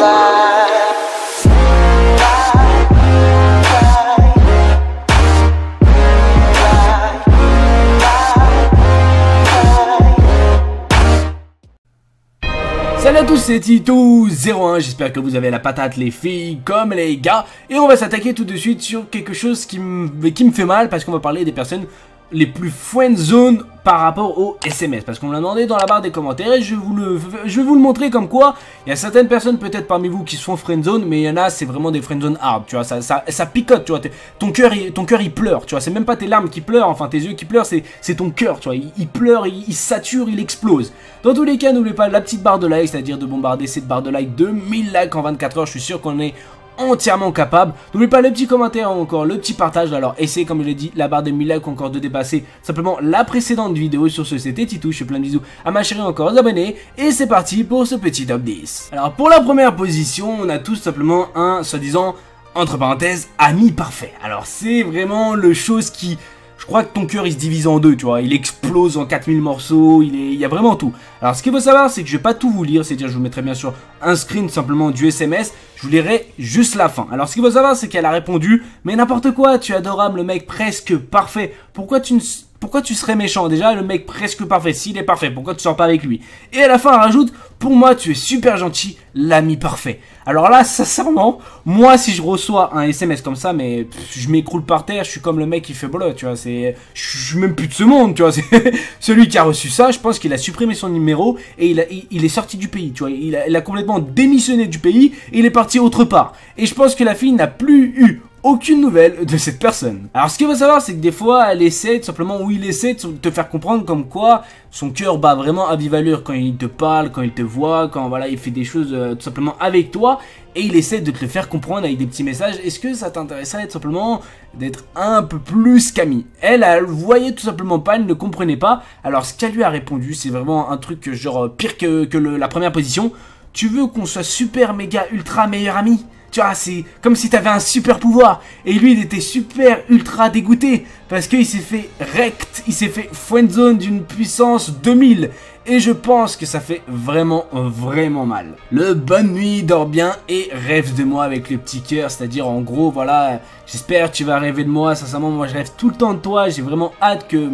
Salut à tous, c'est Tito01, j'espère que vous avez la patate les filles comme les gars. Et on va s'attaquer tout de suite sur quelque chose qui me fait mal, parce qu'on va parler des personnes les plus friendzone par rapport au SMS. Parce qu'on me l'a demandé dans la barre des commentaires et je vais vous le montrer comme quoi il y a certaines personnes peut-être parmi vous qui se font friendzone, mais il y en a c'est vraiment des friendzone hard, tu vois, ça picote, tu vois, ton cœur il pleure, tu vois, c'est même pas tes larmes qui pleurent, enfin tes yeux qui pleurent, c'est ton cœur, tu vois, il pleure, il sature, il explose. Dans tous les cas, n'oubliez pas la petite barre de like, c'est-à-dire de bombarder cette barre de like de 1000 likes en 24 heures, je suis sûr qu'on est entièrement capable. N'oubliez pas le petit commentaire ou encore le petit partage. Alors essayez, comme je l'ai dit, la barre des 1000 likes encore de dépasser simplement la précédente vidéo. Sur ce, c'était Titou, je fais plein de bisous à ma chérie encore aux abonnés. Et c'est parti pour ce petit top 10. Alors pour la première position, on a tout simplement un soi-disant, entre parenthèses, ami parfait. Alors c'est vraiment le chose qui... Je crois que ton cœur il se divise en deux, tu vois, il explose en 4000 morceaux, il y a vraiment tout. Alors ce qu'il faut savoir, c'est que je vais pas tout vous lire, c'est-à-dire je vous mettrai bien sûr un screen simplement du SMS, je vous lirai juste la fin. Alors ce qu'il faut savoir, c'est qu'elle a répondu, mais n'importe quoi, tu es adorable, le mec presque parfait, pourquoi tu serais méchant? Déjà, le mec presque parfait, s'il est parfait, pourquoi tu sors pas avec lui? Et à la fin, elle rajoute, pour moi, tu es super gentil, l'ami parfait. Alors là, sincèrement, moi, si je reçois un SMS comme ça, mais je m'écroule par terre, je suis comme le mec qui fait bleu, tu vois, je suis même plus de ce monde, tu vois, c'est celui qui a reçu ça, je pense qu'il a supprimé son numéro et il est sorti du pays, tu vois, il a complètement démissionné du pays et il est parti autre part. Et je pense que la fille n'a plus eu aucune nouvelle de cette personne. Alors ce qu'il faut savoir, c'est que des fois elle essaie tout simplement, ou il essaie de te faire comprendre comme quoi son cœur bat vraiment à vive allure quand il te parle, quand il te voit, quand voilà il fait des choses tout simplement avec toi, et il essaie de te le faire comprendre avec des petits messages. Est-ce que ça t'intéresserait tout simplement d'être un peu plus qu'ami? Elle voyait tout simplement pas, elle ne comprenait pas. Alors ce qu'elle lui a répondu, c'est vraiment un truc genre pire que la première position. Tu veux qu'on soit super méga ultra meilleur ami? Tu vois, c'est comme si t'avais un super pouvoir. Et lui, il était super ultra dégoûté. Parce qu'il s'est fait rect, il s'est fait friendzone d'une puissance 2000. Et je pense que ça fait vraiment, vraiment mal. Le bonne nuit, dors bien et rêve de moi avec le petit cœur. C'est-à-dire, en gros, voilà, j'espère que tu vas rêver de moi. Sincèrement, moi, je rêve tout le temps de toi. J'ai vraiment hâte que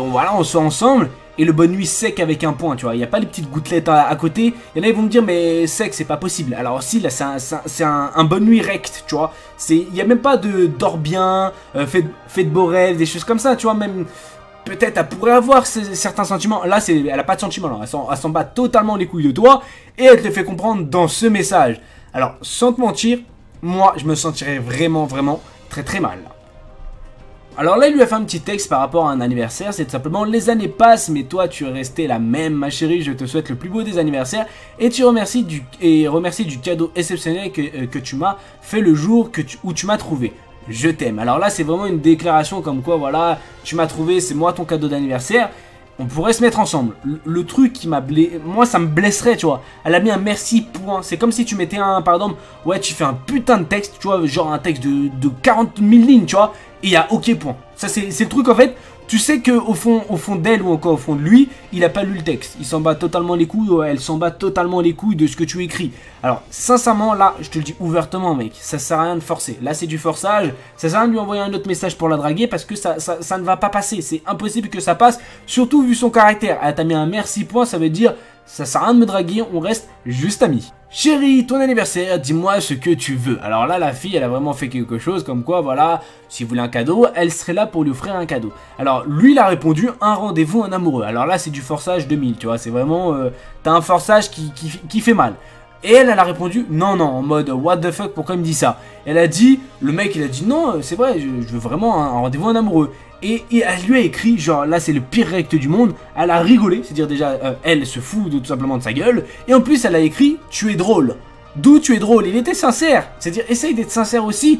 voilà, on soit ensemble. Et le bonne nuit sec avec un point, tu vois, il n'y a pas les petites gouttelettes à côté. Il y en a, ils vont me dire, mais sec, c'est pas possible. Alors si, là, c'est un bonne nuit rect, tu vois. Il n'y a même pas de dors bien, fais de beaux rêves, des choses comme ça, tu vois, même... Peut-être elle pourrait avoir certains sentiments. Là, elle a pas de sentiments, là. Elle s'en bat totalement les couilles de toi. Et elle te le fait comprendre dans ce message. Alors, sans te mentir, moi, je me sentirais vraiment, vraiment très, très mal. Alors là, il lui a fait un petit texte par rapport à un anniversaire, c'est tout simplement: les années passent, mais toi tu es resté la même, ma chérie, je te souhaite le plus beau des anniversaires et remercie du cadeau exceptionnel que tu m'as fait le jour où tu m'as trouvé. Je t'aime. Alors là, c'est vraiment une déclaration comme quoi, voilà, tu m'as trouvé, c'est moi ton cadeau d'anniversaire. On pourrait se mettre ensemble. Le truc qui m'a blessé, moi ça me blesserait, tu vois. Elle a mis un merci point. C'est comme si tu mettais un, pardon, ouais, tu fais un putain de texte, tu vois, genre un texte de 40 000 lignes, tu vois. Et il y a ok point. Ça c'est le truc en fait. Tu sais que au fond d'elle ou encore au fond de lui, il a pas lu le texte. Il s'en bat totalement les couilles, elle s'en bat totalement les couilles de ce que tu écris. Alors sincèrement là, je te le dis ouvertement mec, ça sert à rien de forcer. Là c'est du forçage, ça sert à rien de lui envoyer un autre message pour la draguer parce que ça ne va pas passer. C'est impossible que ça passe, surtout vu son caractère. Elle t'a mis un merci point, ça veut dire ça sert à rien de me draguer, on reste juste amis. Chérie, ton anniversaire, dis-moi ce que tu veux. Alors là, la fille, elle a vraiment fait quelque chose comme quoi, voilà, s'il voulait un cadeau, elle serait là pour lui offrir un cadeau. Alors, lui, il a répondu, un rendez-vous, un amoureux. Alors là, c'est du forçage 2000, tu vois, c'est vraiment, t'as un forçage qui fait mal. Et elle a répondu, non, en mode, what the fuck, pourquoi il me dit ça? Elle a dit, le mec, il a dit, non, c'est vrai, je veux vraiment un rendez-vous, un amoureux. Et elle lui a écrit, genre là c'est le pire rect du monde, elle a rigolé, c'est-à-dire déjà elle se fout tout simplement de sa gueule, et en plus elle a écrit tu es drôle. D'où tu es drôle, il était sincère, c'est-à-dire essaye d'être sincère aussi,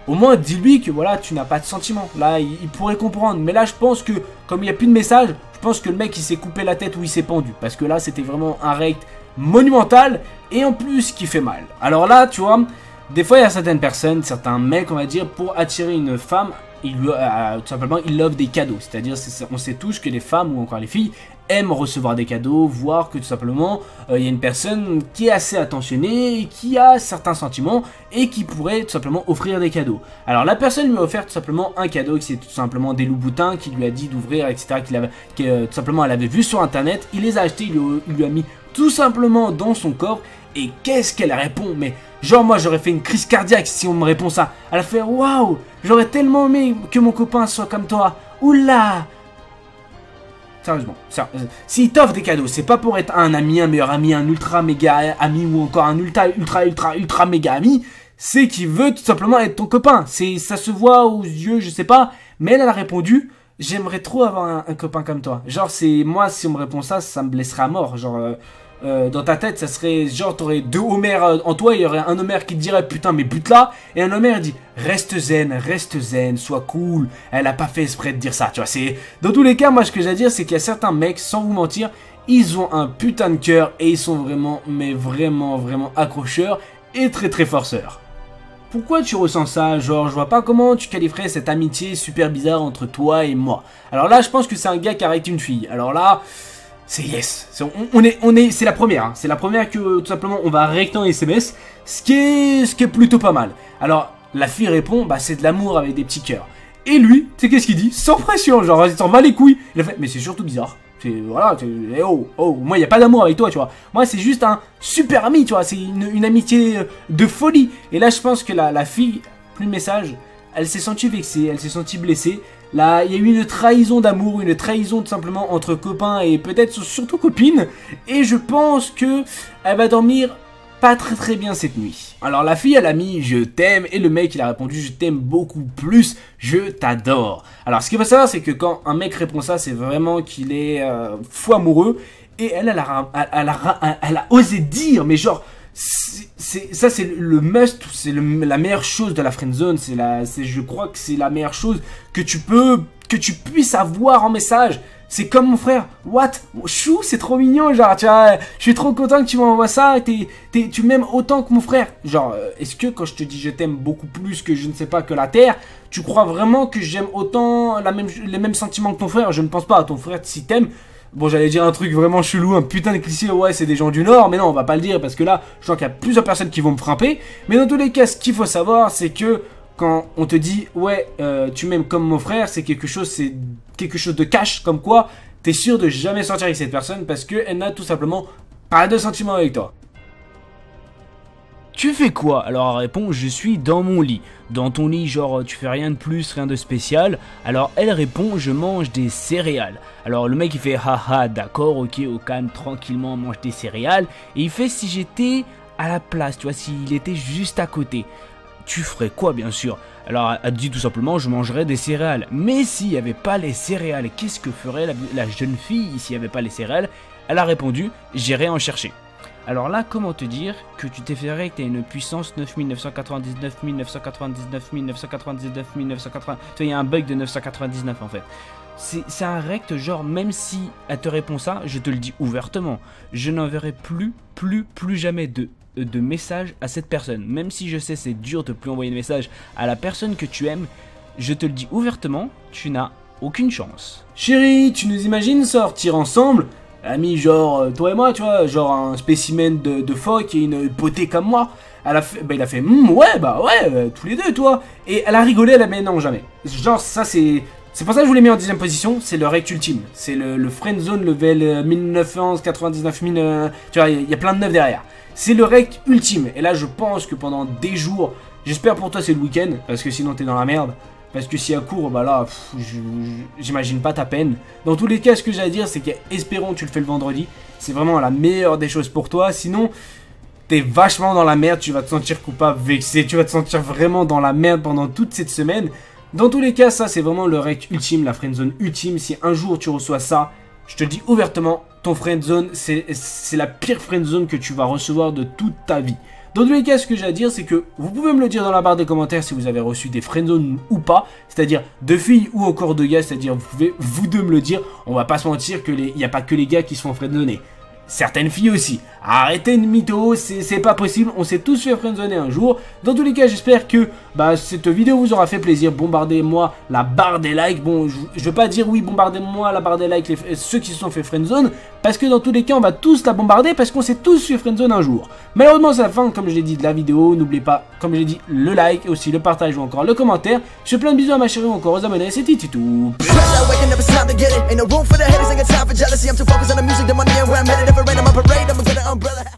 au moins dis-lui que voilà tu n'as pas de sentiments, là il pourrait comprendre, mais là je pense que comme il n'y a plus de message, je pense que le mec il s'est coupé la tête ou il s'est pendu, parce que là c'était vraiment un rect monumental, et en plus qui fait mal. Alors là tu vois, des fois il y a certaines personnes, certains mecs on va dire, pour attirer une femme, tout simplement, il offre des cadeaux. C'est-à-dire, on sait tous que les femmes ou encore les filles aiment recevoir des cadeaux, voir que tout simplement il y a une personne qui est assez attentionnée, et qui a certains sentiments et qui pourrait tout simplement offrir des cadeaux. Alors la personne lui a offert tout simplement un cadeau qui c'est tout simplement des loups-boutins, qui lui a dit d'ouvrir, etc. Tout simplement elle avait vu sur internet, il les a achetés, il lui a mis tout simplement dans son coffre. Et qu'est-ce qu'elle répond? Mais genre moi j'aurais fait une crise cardiaque si on me répond ça. Elle a fait waouh, j'aurais tellement aimé que mon copain soit comme toi. Oula. Sérieusement, s'il t'offre des cadeaux, c'est pas pour être un ami, un meilleur ami, un ultra méga ami ou encore un ultra méga ami. C'est qu'il veut tout simplement être ton copain. Ça se voit aux yeux, je sais pas. Mais elle a répondu, j'aimerais trop avoir un copain comme toi. Genre c'est moi si on me répond ça, ça me blesserait à mort. Genre dans ta tête, ça serait genre t'aurais deux Homères en toi, il y aurait un Homère qui te dirait putain mais bute-la, et un Homère dit reste zen, sois cool, elle a pas fait exprès de dire ça, tu vois, c'est... Dans tous les cas, moi ce que j'ai à dire c'est qu'il y a certains mecs, sans vous mentir, ils ont un putain de cœur et ils sont vraiment, mais vraiment accrocheurs et très forceurs. Pourquoi tu ressens ça? Genre, je vois pas comment tu qualifierais cette amitié super bizarre entre toi et moi. Alors là, je pense que c'est un gars qui arrête une fille. Alors là... C'est yes, c'est la première, hein. C'est la première que tout simplement on va recter en SMS, ce qui est plutôt pas mal. Alors la fille répond, bah c'est de l'amour avec des petits cœurs. Et lui, tu sais qu'est-ce qu'il dit? Sans pression, genre il s'en va les couilles. Il a fait, mais c'est surtout bizarre. Voilà, moi il n'y a pas d'amour avec toi, tu vois. Moi c'est juste un super ami, tu vois, c'est une amitié de folie. Et là je pense que la fille, plus de message, elle s'est sentie vexée, elle s'est sentie blessée. Là, il y a eu une trahison d'amour, une trahison tout simplement entre copains et peut-être surtout copines. Et je pense que elle va dormir pas très bien cette nuit. Alors la fille elle a mis je t'aime et le mec il a répondu je t'aime beaucoup plus, je t'adore. Alors ce qu'il faut savoir c'est que quand un mec répond ça c'est vraiment qu'il est fou amoureux. Et elle a osé dire, mais genre... ça c'est le must, c'est la meilleure chose de la friendzone, je crois que c'est la meilleure chose que tu puisses avoir en message. C'est comme mon frère, what, chou, c'est trop mignon, genre, tu vois, je suis trop content que tu m'envoies ça, tu m'aimes autant que mon frère. Genre, est-ce que quand je te dis je t'aime beaucoup plus que je ne sais pas que la terre, tu crois vraiment que j'aime autant les mêmes sentiments que ton frère? Je ne pense pas, ton frère si t'aimes. Bon, j'allais dire un truc vraiment chelou, un putain de cliché, ouais, c'est des gens du Nord, mais non, on va pas le dire, parce que là, je sens qu'il y a plusieurs personnes qui vont me frapper. Mais dans tous les cas, ce qu'il faut savoir, c'est que quand on te dit, ouais, tu m'aimes comme mon frère, c'est quelque chose de cash, comme quoi, t'es sûr de jamais sortir avec cette personne, parce qu'elle n'a tout simplement pas de sentiments avec toi. Tu fais quoi? Alors elle répond je suis dans mon lit. Dans ton lit genre tu fais rien de plus, rien de spécial. Alors elle répond je mange des céréales. Alors le mec il fait haha d'accord ok au calme tranquillement on mange des céréales. Et il fait si j'étais à la place, tu vois, s'il était juste à côté. Tu ferais quoi bien sûr? Alors elle dit tout simplement je mangerais des céréales. Mais s'il n'y avait pas les céréales, qu'est-ce que ferait la jeune fille s'il n'y avait pas les céréales? Elle a répondu j'irai en chercher. Alors là, comment te dire que tu t'effaierais que tu as une puissance 9999, 1999, 1999, 1980... Tu vois, il y a un bug de 999 en fait. C'est un rect, genre, même si elle te répond ça, je te le dis ouvertement. Je n'enverrai plus jamais de message à cette personne. Même si je sais c'est dur de plus envoyer de message à la personne que tu aimes, je te le dis ouvertement, tu n'as aucune chance. Chérie, tu nous imagines sortir ensemble ? Ami genre toi et moi tu vois, genre un spécimen de phoque et une potée comme moi. Il a fait ouais tous les deux toi. Et elle a rigolé, elle a dit non jamais. Genre ça c'est pour ça que je vous l'ai mis en 10ème position, c'est le rect ultime. C'est le friendzone level 1999 000, tu vois il y a plein de 9 derrière. C'est le rect ultime et là je pense que pendant des jours, j'espère pour toi c'est le week-end parce que sinon t'es dans la merde. Parce que si elle court, bah là, j'imagine pas ta peine. Dans tous les cas, ce que j'ai à dire, c'est qu'espérons que tu le fais le vendredi. C'est vraiment la meilleure des choses pour toi. Sinon, t'es vachement dans la merde. Tu vas te sentir coupable, vexé. Tu vas te sentir vraiment dans la merde pendant toute cette semaine. Dans tous les cas, ça, c'est vraiment le rec ultime, la friendzone ultime. Si un jour tu reçois ça, je te le dis ouvertement, ton friendzone, c'est la pire friendzone que tu vas recevoir de toute ta vie. Dans tous les cas, ce que j'ai à dire, c'est que vous pouvez me le dire dans la barre des commentaires si vous avez reçu des friendzones ou pas. C'est-à-dire de filles ou encore de gars, c'est-à-dire vous pouvez vous deux me le dire. On va pas se mentir qu'il n'y a pas que les gars qui se font friendzoner. certaines filles aussi. Arrêtez de mytho, c'est pas possible, on s'est tous fait friendzoner un jour. Dans tous les cas, j'espère que cette vidéo vous aura fait plaisir. Bombardez-moi la barre des likes. Bon, je veux pas dire oui, bombardez-moi la barre des likes ceux qui se sont fait friendzone, parce que dans tous les cas, on va tous la bombarder parce qu'on s'est tous fait friendzone un jour. Malheureusement, c'est la fin, comme je l'ai dit, de la vidéo. N'oubliez pas, comme je l'ai dit, le like, et aussi le partage ou encore le commentaire. Je fais plein de bisous à ma chérie ou encore aux abonnés. C'était Titou.